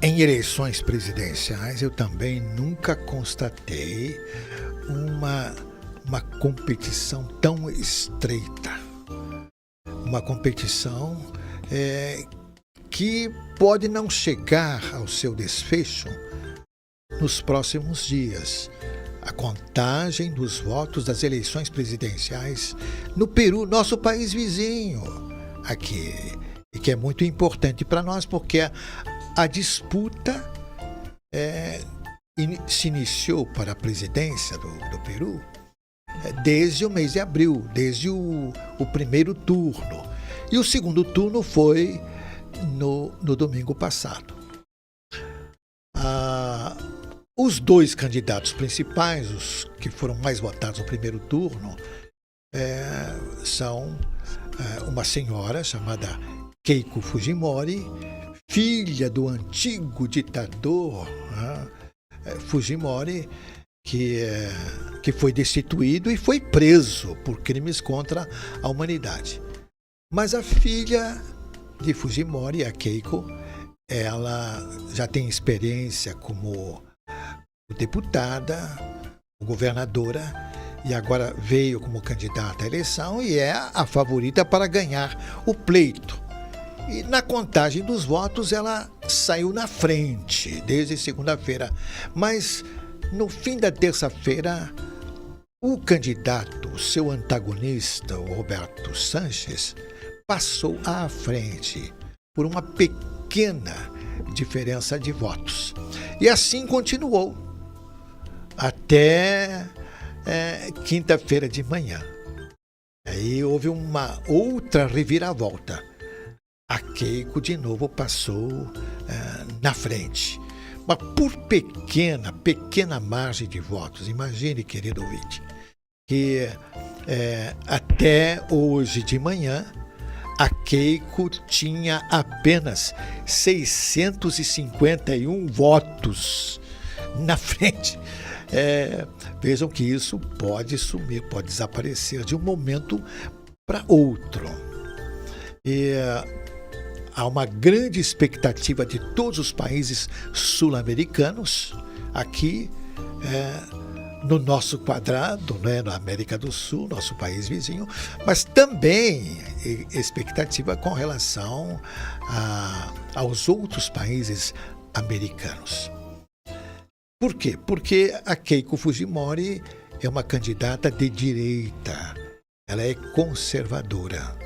Em eleições presidenciais, eu também nunca constatei uma, uma competição tão estreita. Uma competição que pode não chegar ao seu desfecho nos próximos dias. A contagem dos votos das eleições presidenciais no Peru, nosso país vizinho, aqui, e que é muito importante para nós, porque a disputa se iniciou para a presidência do Peru desde o mês de abril, desde o primeiro turno. E o segundo turno foi no domingo passado. Os dois candidatos principais, os que foram mais votados no primeiro turno, são uma senhora chamada Keiko Fujimori, filha do antigo ditador Fujimori, que foi destituído e foi preso por crimes contra a humanidade. Mas a filha de Fujimori, a Keiko, ela já tem experiência como deputada, governadora, e agora veio como candidata à eleição e é a favorita para ganhar o pleito. E na contagem dos votos ela saiu na frente desde segunda-feira, mas no fim da terça-feira o candidato, o seu antagonista, o Roberto Sanches, passou à frente por uma pequena diferença de votos. E assim continuou até quinta-feira de manhã. Aí houve uma outra reviravolta. A Keiko de novo passou na frente. Mas por pequena margem de votos. Imagine, querido ouvinte, que até hoje de manhã a Keiko tinha apenas 651 votos na frente. Vejam que isso pode sumir, pode desaparecer de um momento para outro. E há uma grande expectativa de todos os países sul-americanos aqui no nosso quadrado, né, na América do Sul, nosso país vizinho, mas também expectativa com relação aos outros países americanos. Por quê? Porque a Keiko Fujimori é uma candidata de direita, ela é conservadora.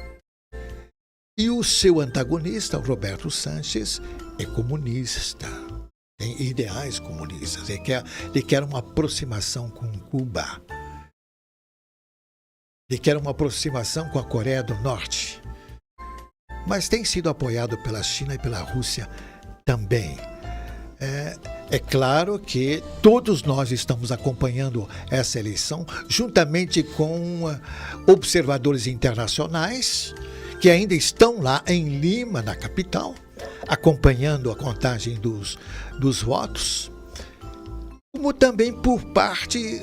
E o seu antagonista, o Roberto Sanches, é comunista, tem ideais comunistas, ele quer uma aproximação com Cuba, ele quer uma aproximação com a Coreia do Norte, mas tem sido apoiado pela China e pela Rússia também. É claro que todos nós estamos acompanhando essa eleição, juntamente com observadores internacionais, que ainda estão lá em Lima, na capital, acompanhando a contagem dos votos, como também por parte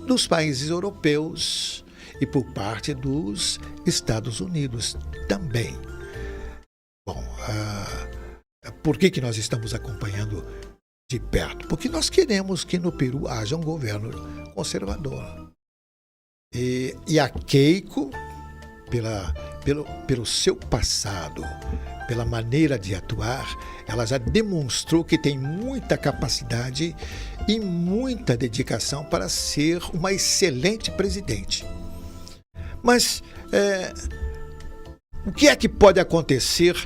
dos países europeus e por parte dos Estados Unidos também. Bom, por que nós estamos acompanhando de perto? Porque nós queremos que no Peru haja um governo conservador. E a Keiko, pelo seu passado, pela maneira de atuar, ela já demonstrou que tem muita capacidade e muita dedicação para ser uma excelente presidente. Mas o que é que pode acontecer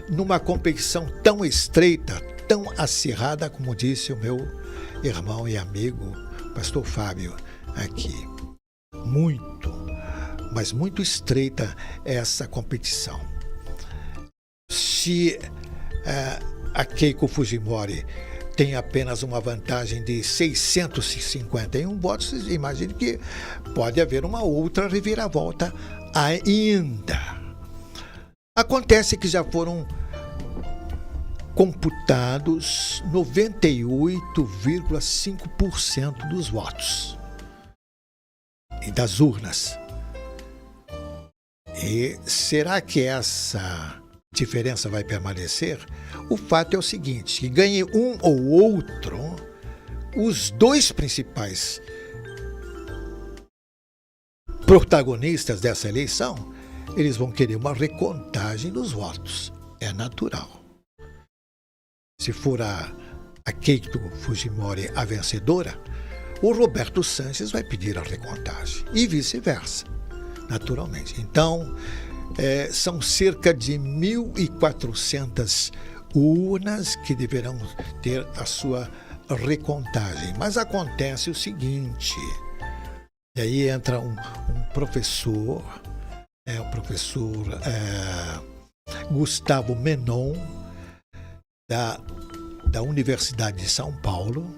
numa competição tão estreita, tão acirrada, como disse o meu irmão e amigo, pastor Fábio, aqui? Mas muito estreita essa competição. Se a Keiko Fujimori tem apenas uma vantagem de 651 votos, imagine que pode haver uma outra reviravolta ainda. Acontece que já foram computados 98,5% dos votos e das urnas. E será que essa diferença vai permanecer, o fato é o seguinte, que ganhe um ou outro, os dois principais protagonistas dessa eleição, eles vão querer uma recontagem dos votos. É natural. Se for a Keiko Fujimori a vencedora, o Roberto Sanches vai pedir a recontagem. E vice-versa, naturalmente. Então, são cerca de 1.400 urnas que deverão ter a sua recontagem. Mas acontece o seguinte, e aí entra um professor, o professor Gustavo Menon, da Universidade de São Paulo.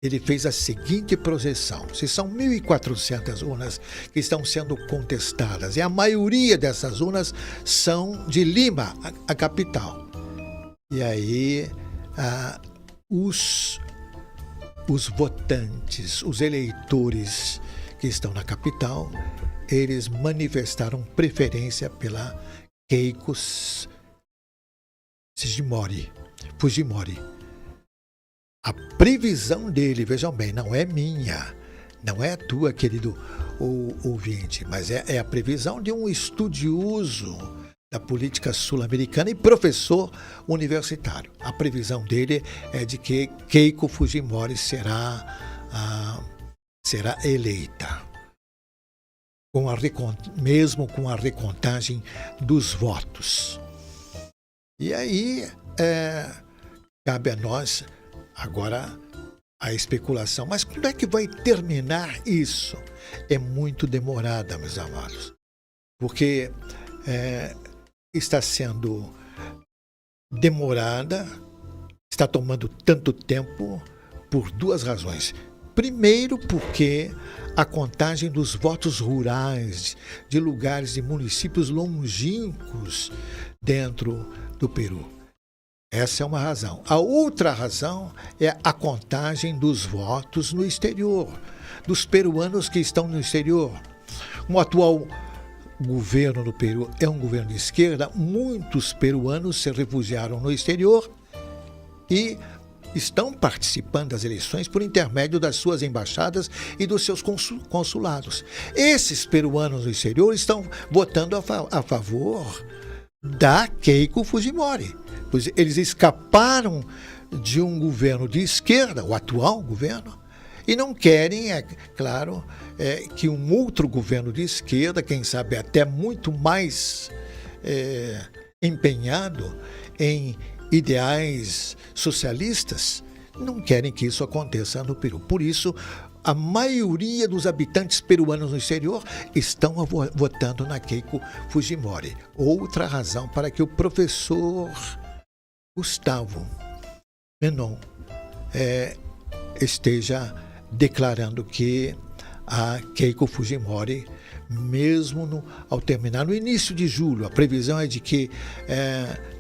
Ele fez a seguinte projeção: se são 1.400 urnas que estão sendo contestadas, e a maioria dessas urnas são de Lima, a capital. E aí os votantes, os eleitores que estão na capital, eles manifestaram preferência pela Keiko Fujimori. A previsão dele, vejam bem, não é minha, não é tua, querido ouvinte, mas é a previsão de um estudioso da política sul-americana e professor universitário. A previsão dele é de que Keiko Fujimori será eleita, mesmo com a recontagem dos votos. E aí cabe a nós agora a especulação. Mas quando é que vai terminar isso? É muito demorada, meus amados, porque está sendo demorada, está tomando tanto tempo por duas razões. Primeiro, porque a contagem dos votos rurais de lugares de municípios longínquos dentro do Peru. Essa é uma razão. A outra razão é a contagem dos votos no exterior, dos peruanos que estão no exterior. O atual governo do Peru é um governo de esquerda. Muitos peruanos se refugiaram no exterior e estão participando das eleições por intermédio das suas embaixadas e dos seus consulados. Esses peruanos no exterior estão votando a favor da Keiko Fujimori, pois eles escaparam de um governo de esquerda, o atual governo, e não querem, claro, que um outro governo de esquerda, quem sabe até muito mais empenhado em ideais socialistas, não querem que isso aconteça no Peru. Por isso, a maioria dos habitantes peruanos no exterior estão votando na Keiko Fujimori. Outra razão para que o professor Gustavo Menon esteja declarando que a Keiko Fujimori, mesmo ao terminar no início de julho, a previsão é de que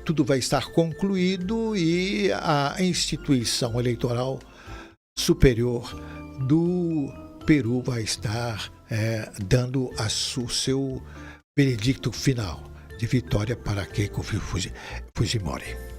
tudo vai estar concluído e a instituição eleitoral superior do Peru vai estar dando o seu veredicto final de vitória para Keiko Fujimori.